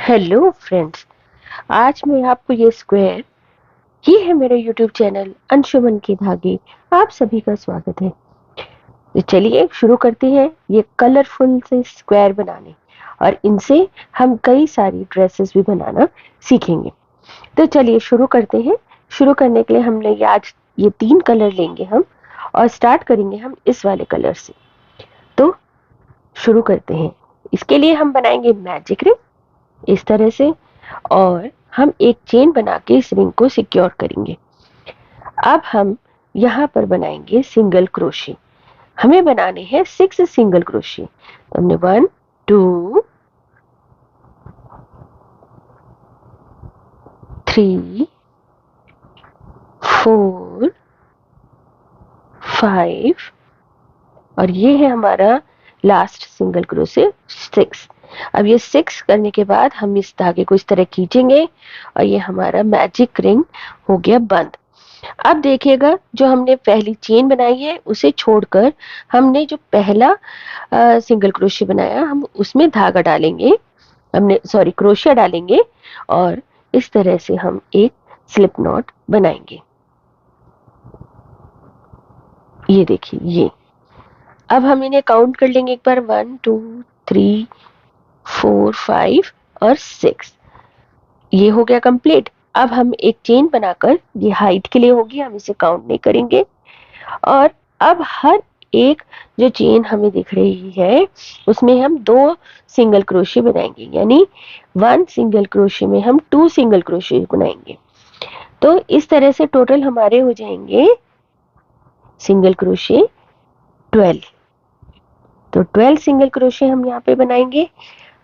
Hello friends. आज मैं आपको ये स्क्वायर, ये है मेरा यूट्यूब चैनल अंशुमन के धागे। आप सभी का स्वागत है। तो चलिए शुरू करते हैं ये कलरफुल से स्क्वायर बनाने, और इनसे हम कई सारी ड्रेसेस भी बनाना सीखेंगे। तो चलिए शुरू करते हैं। शुरू करने के लिए हमने आज ये 3 कलर लेंगे हम, और स्टार्ट करेंगे हम इस वाले कलर से। तो शुरू करते हैं। इसके लिए हम बनाएंगे मैजिक रिंग इस तरह से, और हम एक चेन बना के इस रिंग को सिक्योर करेंगे। अब हम यहाँ पर बनाएंगे सिंगल क्रोशे। हमें बनाने हैं 6 सिंगल क्रोशे। तो हमने 1 2 3 4 5, और ये है हमारा लास्ट सिंगल क्रोशे 6। अब ये 6 करने के बाद हम इस धागे को इस तरह खींचेंगे, और ये हमारा मैजिक रिंग हो गया बंद। अब देखिएगा, जो हमने पहली चेन बनाई है उसे छोड़कर हमने जो पहला सिंगल क्रोशिया बनाया, हम उसमें धागा डालेंगे, हमने सॉरी क्रोशिया डालेंगे, और इस तरह से हम एक स्लिप नॉट बनाएंगे। ये देखिए, ये अब हम इन्हें काउंट कर लेंगे एक बार। 1 2 3 4 5 और 6। ये हो गया कंप्लीट। अब हम एक चेन बनाकर, ये हाइट के लिए होगी, हम इसे काउंट नहीं करेंगे। और अब हर एक जो चेन हमें दिख रही है उसमें हम 2 सिंगल क्रोशे बनाएंगे, यानी 1 सिंगल क्रोशे में हम 2 सिंगल क्रोशे बनाएंगे। तो इस तरह से टोटल हमारे हो जाएंगे सिंगल क्रोशे 12। तो 12 सिंगल क्रोशे हम यहाँ पे बनाएंगे।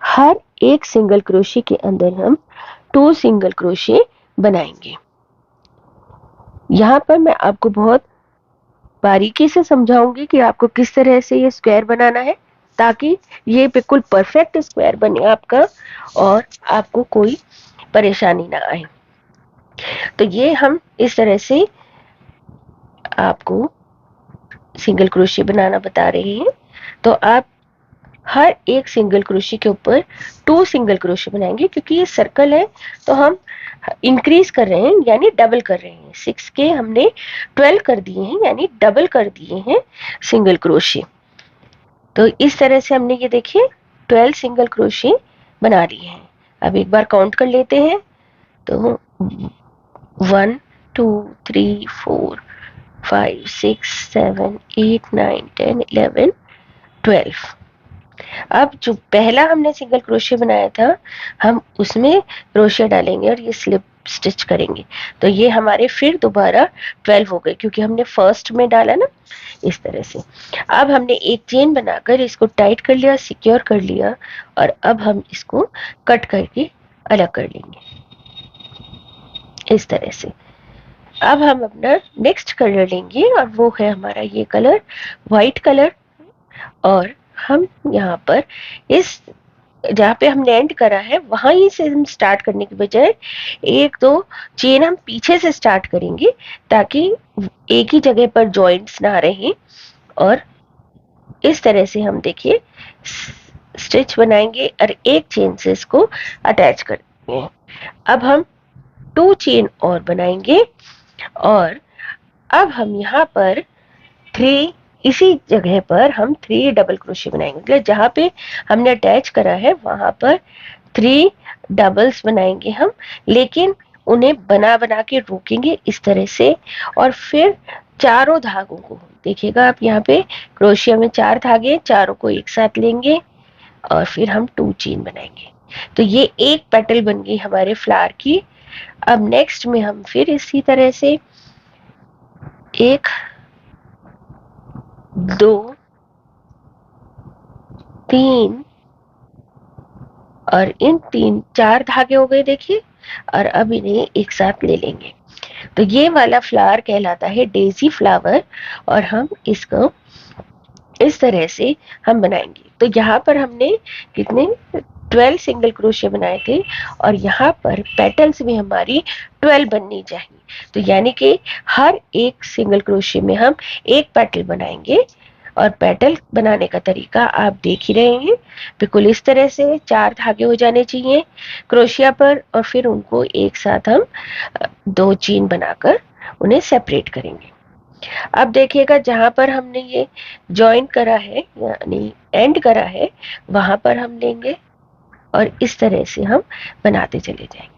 हर एक सिंगल क्रोशे के अंदर हम 2 सिंगल क्रोशे बनाएंगे। यहाँ पर मैं आपको बहुत बारीकी से समझाऊंगी कि आपको किस तरह से ये स्क्वायर बनाना है, ताकि ये बिल्कुल परफेक्ट स्क्वायर बने आपका, और आपको कोई परेशानी ना आए। तो ये हम इस तरह से आपको सिंगल क्रोशे बनाना बता रहे हैं। तो आप हर एक सिंगल क्रोशे के ऊपर 2 सिंगल क्रोशे बनाएंगे, क्योंकि ये सर्कल है तो हम इंक्रीज कर रहे हैं, यानी डबल कर रहे हैं। 6 के हमने 12 कर दिए हैं, यानी डबल कर दिए हैं सिंगल क्रोशे। तो इस तरह से हमने ये देखिए 12 सिंगल क्रोशे बना लिए हैं। अब एक बार काउंट कर लेते हैं। तो 1 2 3 4 5 6 7 8 9 10 11 12। अब जो पहला हमने सिंगल क्रोशे बनाया था, हम उसमें क्रोशे डालेंगे और ये स्लिप स्टिच करेंगे। तो ये हमारे फिर दोबारा 12 हो गए, क्योंकि हमने फर्स्ट में डाला ना, इस तरह से। अब हमने एक चेन बनाकर इसको टाइट कर लिया, सिक्योर कर लिया, और अब हम इसको कट करके अलग कर लेंगे इस तरह से। अब हम अपना नेक्स्ट कलर लेंगे, और वो है हमारा ये कलर, व्हाइट कलर। और हम यहाँ पर इस जहाँ पे हमने एंड करा है वहां ही से हम स्टार्ट करने के बजाय 1 2 चेन हम पीछे से स्टार्ट करेंगे, ताकि एक ही जगह पर जॉइंट्स ना रहें। और इस तरह से हम देखिए स्टिच बनाएंगे और एक चेन से इसको अटैच करेंगे। अब हम 2 चेन और बनाएंगे, और अब हम यहाँ पर 3, इसी जगह पर हम 3 डबल क्रोशे बनाएंगे। मतलब जहाँ पे हमने अटैच करा है वहां पर 3 डबल्स बनाएंगे हम, लेकिन उन्हें बना बना के रोकेंगे इस तरह से। और फिर चारों धागों को देखिएगा आप, यहाँ पे क्रोशिया में 4 धागे, चारों को एक साथ लेंगे, और फिर हम 2 चेन बनाएंगे। तो ये एक पेटल बन गई हमारे फ्लावर की। अब नेक्स्ट में हम फिर इसी तरह से 1 2 3, और इन 4 धागे हो गए देखिए, और अब इन्हें एक साथ ले लेंगे। तो ये वाला फ्लावर कहलाता है डेजी फ्लावर, और हम इसको इस तरह से हम बनाएंगे। तो यहाँ पर हमने कितने 12 सिंगल क्रोशिया बनाए थे, और यहाँ पर पेटल्स भी हमारी 12 बननी चाहिए। तो यानी कि हर एक सिंगल क्रोशिया में हम एक पेटल बनाएंगे, और पेटल बनाने का तरीका आप देख ही रहे हैं। बिल्कुल इस तरह से 4 धागे हो जाने चाहिए क्रोशिया पर, और फिर उनको एक साथ हम 2 चेन बनाकर उन्हें सेपरेट करेंगे। अब देखिएगा जहां पर हमने ये ज्वाइन करा है यानी एंड करा है, वहां पर हम लेंगे और इस तरह से हम बनाते चले जाएंगे।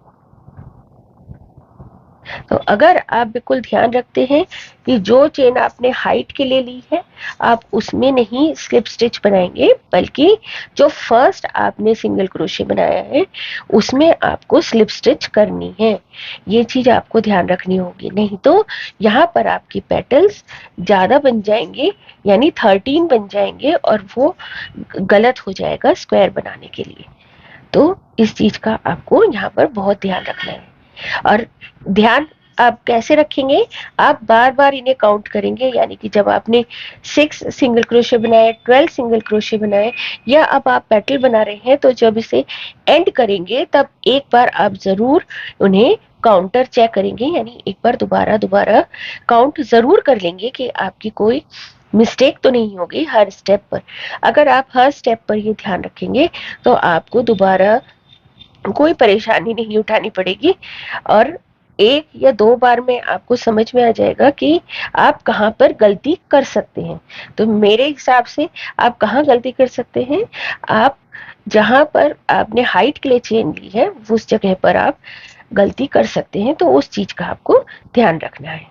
तो अगर आप बिल्कुल ध्यान रखते हैं कि जो चेन आपने हाइट के लिए ली है, आप उसमें नहीं स्लिप स्टिच बनाएंगे, बल्कि जो फर्स्ट आपने सिंगल क्रोशे बनाया है उसमें आपको स्लिप स्टिच करनी है। ये चीज आपको ध्यान रखनी होगी, नहीं तो यहाँ पर आपकी पेटल्स ज्यादा बन जाएंगे, यानी 13 बन जाएंगे और वो गलत हो जाएगा स्क्वायर बनाने के लिए। तो इस चीज का आपको यहाँ पर बहुत ध्यान रखना है। और ध्यान आप कैसे रखेंगे, आप बार बार इन्हें काउंट करेंगे, यानी कि जब आपने 6 सिंगल क्रोशे बनाए, 12 सिंगल क्रोशे बनाए, या अब आप पेटल बना रहे हैं, तो जब इसे एंड करेंगे तब एक बार आप जरूर उन्हें काउंटर चेक करेंगे, यानी एक बार दोबारा काउंट जरूर कर लेंगे कि आपकी कोई मिस्टेक तो नहीं होगी हर स्टेप पर। अगर आप हर स्टेप पर ये ध्यान रखेंगे तो आपको दोबारा कोई परेशानी नहीं उठानी पड़ेगी, और 1 या 2 बार में आपको समझ में आ जाएगा कि आप कहाँ पर गलती कर सकते हैं। तो मेरे हिसाब से आप कहाँ गलती कर सकते हैं, आप जहां पर आपने हाइट के लिए चेन ली है उस जगह पर आप गलती कर सकते हैं, तो उस चीज का आपको ध्यान रखना है।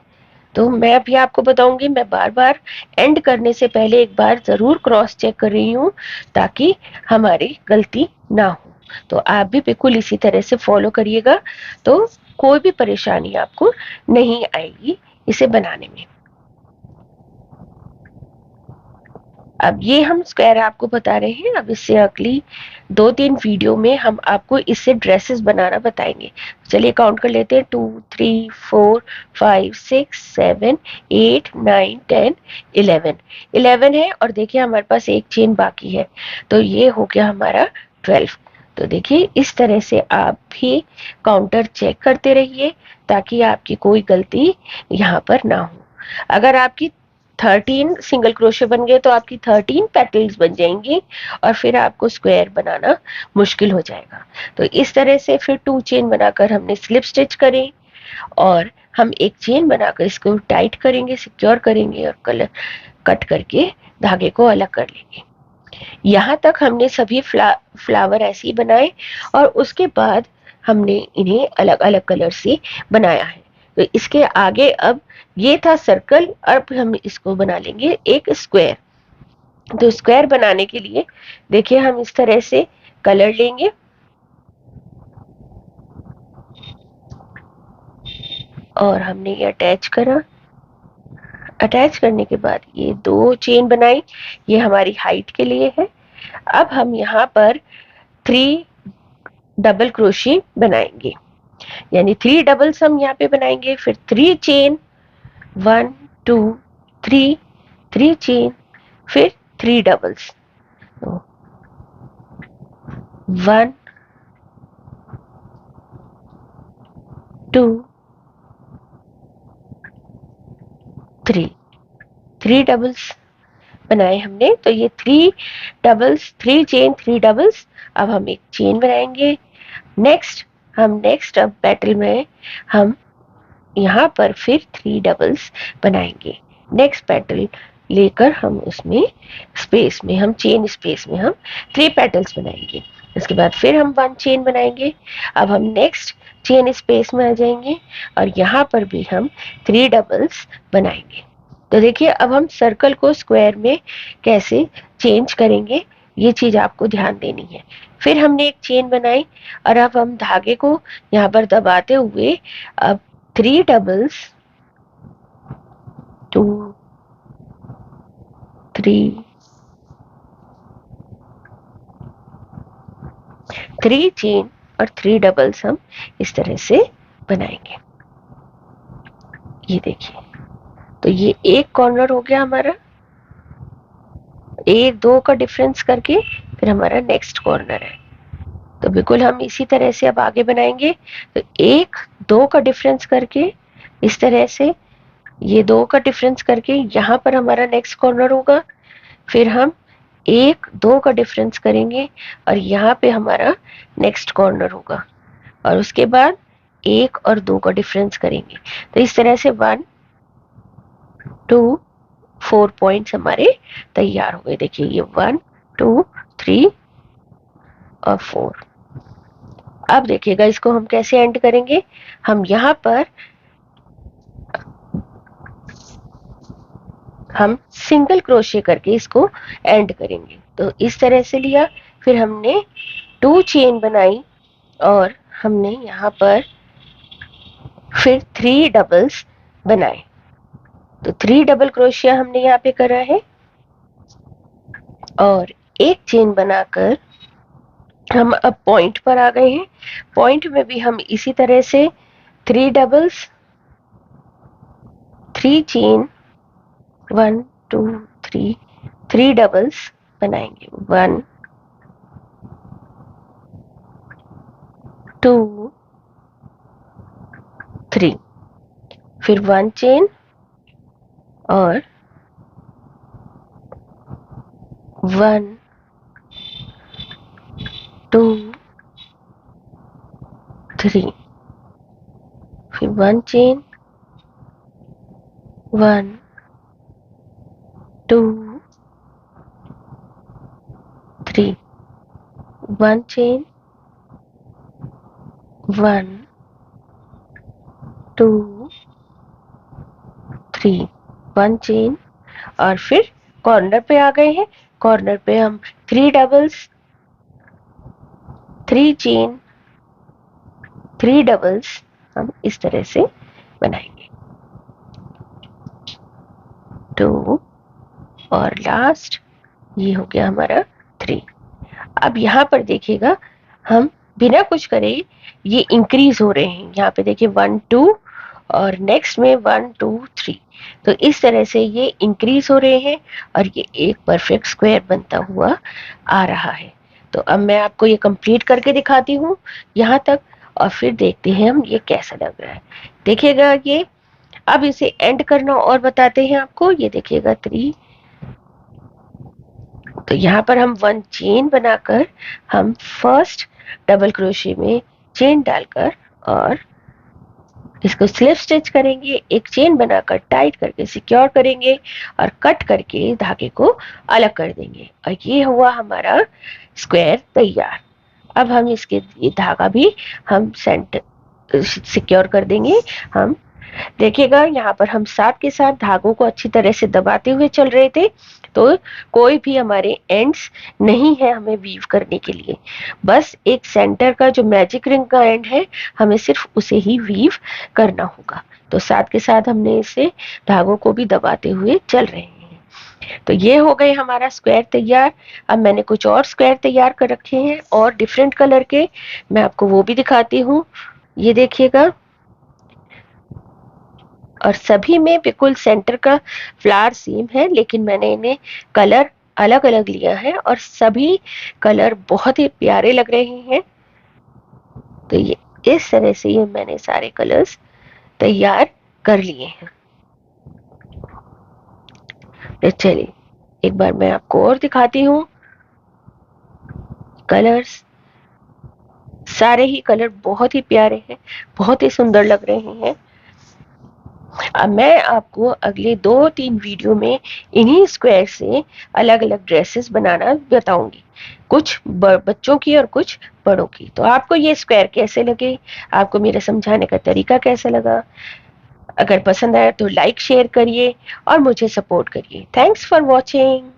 तो मैं अभी आपको बताऊंगी, मैं बार बार एंड करने से पहले एक बार जरूर क्रॉस चेक कर रही हूँ ताकि हमारी गलती ना हो। तो आप भी बिल्कुल इसी तरह से फॉलो करिएगा, तो कोई भी परेशानी आपको नहीं आएगी इसे बनाने में। अब ये हम स्क्वायर आपको बता रहे हैं, अब इससे अगली 2-3 वीडियो में हम आपको इससे ड्रेसेस बनाना बताएंगे। चलिए काउंट कर लेते हैं, 2 3 4 5 6 7 8 9 10 11 11 है, और देखिए हमारे पास एक चेन बाकी है, तो ये हो गया हमारा 12। तो देखिए इस तरह से आप भी काउंटर चेक करते रहिए ताकि आपकी कोई गलती यहाँ पर ना हो। अगर आपकी 13 सिंगल क्रोशे बन गए तो आपकी 13 पेटल्स बन जाएंगी और फिर आपको स्क्वायर बनाना मुश्किल हो जाएगा। तो इस तरह से फिर 2 चेन बनाकर हमने स्लिप स्टिच करें, और हम एक चेन बनाकर इसको टाइट करेंगे, सिक्योर करेंगे, और कलर कट करके धागे को अलग कर लेंगे। यहाँ तक हमने सभी फ्लावर ऐसे ही बनाए, और उसके बाद हमने इन्हें अलग अलग कलर से बनाया है। तो इसके आगे अब ये था सर्कल, अब हम इसको बना लेंगे एक स्क्वायर। तो स्क्वायर बनाने के लिए देखिए हम इस तरह से कलर लेंगे, और हमने ये अटैच करा। अटैच करने के बाद ये 2 चेन बनाई, ये हमारी हाइट के लिए है। अब हम यहाँ पर 3 डबल क्रोशे बनाएंगे, यानी 3 डबल्स हम यहाँ पे बनाएंगे, फिर 3 चेन, 1 2 3, 3 चेन, फिर 3 डबल्स, 1 2 3, 3 डबल्स बनाए हमने। तो ये 3 डबल्स, 3 चेन, 3 डबल्स। अब हम एक चेन बनाएंगे। नेक्स्ट अब पेटल में हम यहाँ पर फिर 3 डबल्स बनाएंगे। नेक्स्ट पेटल लेकर हम उसमें स्पेस में हम चेन स्पेस में हम 3 पेटल्स बनाएंगे। इसके बाद फिर हम 1 चेन बनाएंगे। अब हम नेक्स्ट चेन स्पेस में आ जाएंगे, और यहाँ पर भी हम 3 डबल्स बनाएंगे। तो देखिए अब हम सर्कल को स्क्वायर में कैसे चेंज करेंगे, ये चीज आपको ध्यान देनी है। फिर हमने एक चेन बनाई, और अब हम धागे को यहाँ पर दबाते हुए अब 3 डबल्स, 2 3, 3 चेन और 3 डबल्स हम इस तरह से बनाएंगे। ये देखिए, तो ये एक कॉर्नर हो गया हमारा, 1 2 का डिफरेंस करके फिर हमारा नेक्स्ट कॉर्नर है। तो बिल्कुल हम इसी तरह से अब आगे बनाएंगे। तो 1 2 का डिफरेंस करके इस तरह से, ये 2 का डिफरेंस करके यहाँ पर हमारा नेक्स्ट कॉर्नर होगा। फिर हम 1 2 का डिफरेंस करेंगे और यहाँ पे हमारा नेक्स्ट कॉर्नर होगा और उसके बाद 1 और 2 का डिफरेंस करेंगे। तो इस तरह से 1 2 4 पॉइंट्स हमारे तैयार हो गए। देखिए ये 1 2 3 और 4। अब देखिएगा इसको हम कैसे एंड करेंगे। हम यहाँ पर हम सिंगल क्रोशे करके इसको एंड करेंगे। तो इस तरह से लिया, फिर हमने 2 चेन बनाई और हमने यहाँ पर फिर 3 डबल्स बनाए। तो 3 डबल क्रोशिया हमने यहाँ पे करा है और एक चेन बनाकर हम अब पॉइंट पर आ गए हैं। पॉइंट में भी हम इसी तरह से 3 डबल्स 3 चेन 1 2 3 3 डबल्स बनाएंगे। 1 2 3, फिर 1 चेन और 1 2 3, फिर 1 चेन 1 2 3, 1 चेन 1 2 3, 1 चेन और फिर कॉर्नर पे आ गए हैं। कॉर्नर पे हम 3 डबल्स 3 चेन 3 डबल्स हम इस तरह से बनाएंगे। 2 और लास्ट ये हो गया हमारा 3। अब यहाँ पर देखिएगा हम बिना कुछ करे ये इंक्रीज हो रहे हैं। यहाँ पे देखिए 1 2 और नेक्स्ट में 1 2 3। तो इस तरह से ये इंक्रीज हो रहे हैं और ये एक परफेक्ट स्क्वायर बनता हुआ आ रहा है। तो अब मैं आपको ये कंप्लीट करके दिखाती हूँ यहाँ तक और फिर देखते हैं हम ये कैसा लग रहा है। देखिएगा ये, अब इसे एंड करना और बताते हैं आपको। ये देखिएगा 3। तो यहाँ पर हम 1 चेन बनाकर हम फर्स्ट डबल क्रोशे में चेन डालकर और इसको स्लिप स्टिच करेंगे। एक चेन बनाकर टाइट करके सिक्योर करेंगे और कट करके धागे को अलग कर देंगे और ये हुआ हमारा स्क्वायर तैयार। अब हम इसके ये धागा भी हम सेंटर सिक्योर कर देंगे। हम देखिएगा यहाँ पर हम साथ के साथ धागों को अच्छी तरह से दबाते हुए चल रहे थे, तो कोई भी हमारे एंड्स नहीं है हमें वीव करने के लिए। बस एक सेंटर का जो मैजिक रिंग का एंड है हमें सिर्फ उसे ही वीव करना होगा। तो साथ के साथ हमने इसे धागों को भी दबाते हुए चल रहे हैं। तो ये हो गए हमारा स्क्वायर तैयार। अब मैंने कुछ और स्क्वायर तैयार कर रखे हैं और डिफरेंट कलर के, मैं आपको वो भी दिखाती हूँ। ये देखिएगा, और सभी में बिल्कुल सेंटर का फ्लावर सेम है, लेकिन मैंने इन्हें कलर अलग अलग लिया है और सभी कलर बहुत ही प्यारे लग रहे हैं। तो ये इस तरह से ये मैंने सारे कलर्स तैयार कर लिए हैं। तो चलिए एक बार मैं आपको और दिखाती हूँ। कलर्स, सारे ही कलर बहुत ही प्यारे हैं, बहुत ही सुंदर लग रहे हैं। अब मैं आपको अगले 2-3 वीडियो में इन्हीं स्क्वायर से अलग अलग ड्रेसेस बनाना बताऊंगी, कुछ बच्चों की और कुछ बड़ों की। तो आपको ये स्क्वायर कैसे लगे, आपको मेरा समझाने का तरीका कैसा लगा? अगर पसंद आया तो लाइक शेयर करिए और मुझे सपोर्ट करिए। Thanks for watching.